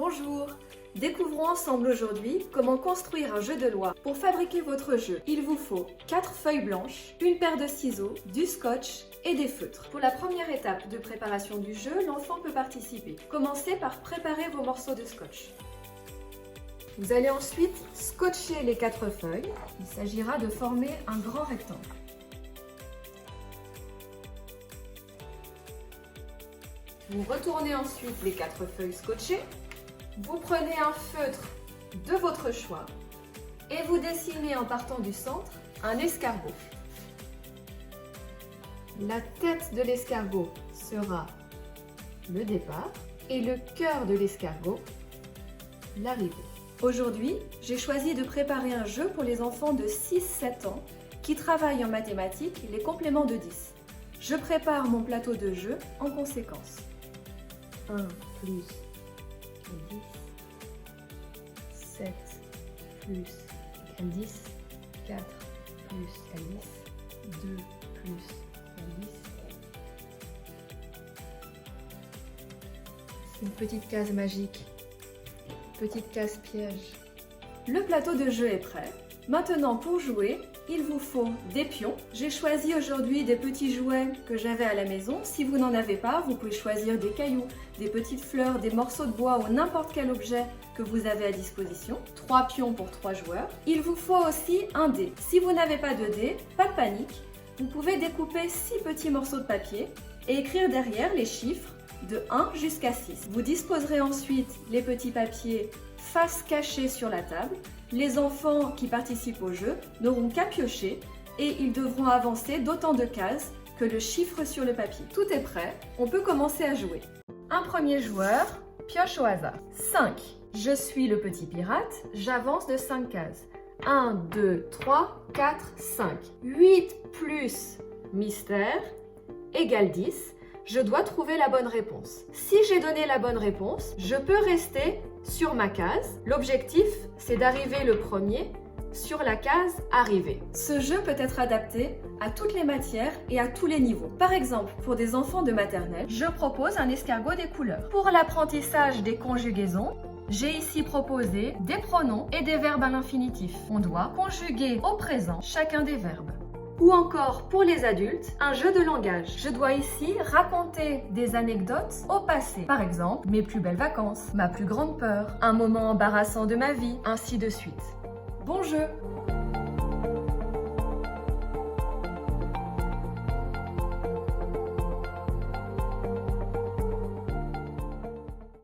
Bonjour! Découvrons ensemble aujourd'hui comment construire un jeu de loi. Pour fabriquer votre jeu, il vous faut 4 feuilles blanches, une paire de ciseaux, du scotch et des feutres. Pour la première étape de préparation du jeu, l'enfant peut participer. Commencez par préparer vos morceaux de scotch. Vous allez ensuite scotcher les 4 feuilles. Il s'agira de former un grand rectangle. Vous retournez ensuite les 4 feuilles scotchées. Vous prenez un feutre de votre choix et vous dessinez en partant du centre un escargot. La tête de l'escargot sera le départ et le cœur de l'escargot l'arrivée. Aujourd'hui, j'ai choisi de préparer un jeu pour les enfants de 6-7 ans qui travaillent en mathématiques les compléments de 10. Je prépare mon plateau de jeu en conséquence. 1 plus 10, 7 plus 10, 4 plus 10, 2 plus 10. Une petite case magique, petite case piège. Le plateau de jeu est prêt. Maintenant, pour jouer, il vous faut des pions. J'ai choisi aujourd'hui des petits jouets que j'avais à la maison. Si vous n'en avez pas, vous pouvez choisir des cailloux, des petites fleurs, des morceaux de bois ou n'importe quel objet que vous avez à disposition. 3 pions pour 3 joueurs. Il vous faut aussi un dé. Si vous n'avez pas de dé, pas de panique. Vous pouvez découper 6 petits morceaux de papier et écrire derrière les chiffres de 1 jusqu'à 6. Vous disposerez ensuite les petits papiers face cachée sur la table. Les enfants qui participent au jeu n'auront qu'à piocher et ils devront avancer d'autant de cases que le chiffre sur le papier. Tout est prêt, on peut commencer à jouer. Un premier joueur pioche au hasard. 5. Je suis le petit pirate, j'avance de 5 cases. 1, 2, 3, 4, 5. 8 plus mystère égale 10. Je dois trouver la bonne réponse. Si j'ai donné la bonne réponse, je peux rester sur ma case. L'objectif, c'est d'arriver le premier sur la case arrivée. Ce jeu peut être adapté à toutes les matières et à tous les niveaux. Par exemple, pour des enfants de maternelle, je propose un escargot des couleurs. Pour l'apprentissage des conjugaisons, j'ai ici proposé des pronoms et des verbes à l'infinitif. On doit conjuguer au présent chacun des verbes. Ou encore, pour les adultes, un jeu de langage. Je dois ici raconter des anecdotes au passé. Par exemple, mes plus belles vacances, ma plus grande peur, un moment embarrassant de ma vie, ainsi de suite. Bon jeu!